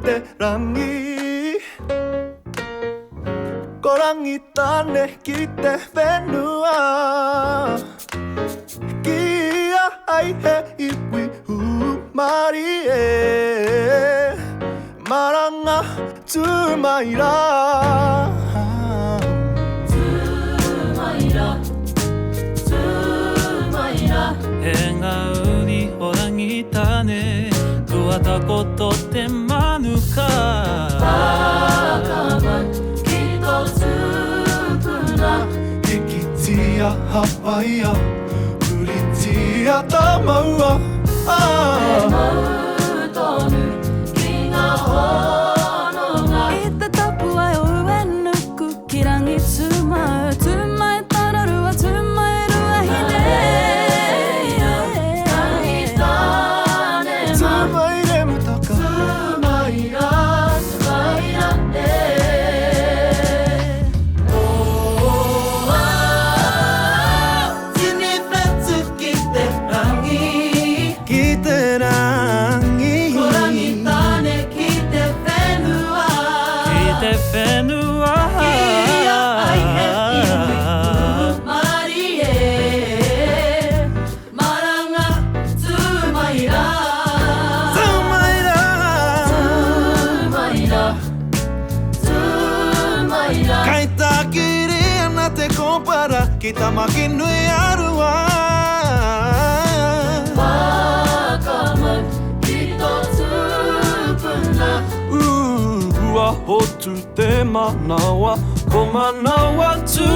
베테랑이 꼬랑이 딴에 기대 베누아 기야 아이해 이위 후마리에 마랑아 주마이라 Engauni horangi tane Tuata koto te manuka Bakaman kito tsukuna Hikitia Hawaia Uritia Tamaua Mautonu kinga honoga Itte tapua jo uvennuku kirangi tsumae Tsumae tararu wa tsumairu wa hide Tsumaire mutaka Tsumaira ne Zinifetsu kiterangi Kiterangi Korangi tane kite whenua Kite whenua Kia aihe iwi marie Maranga tsumaira Tsumaira Kaita kiri ana te kompara Kita makin nui arua Wakaman kito tsukuna Ua hotu te manawa Ko manawa tū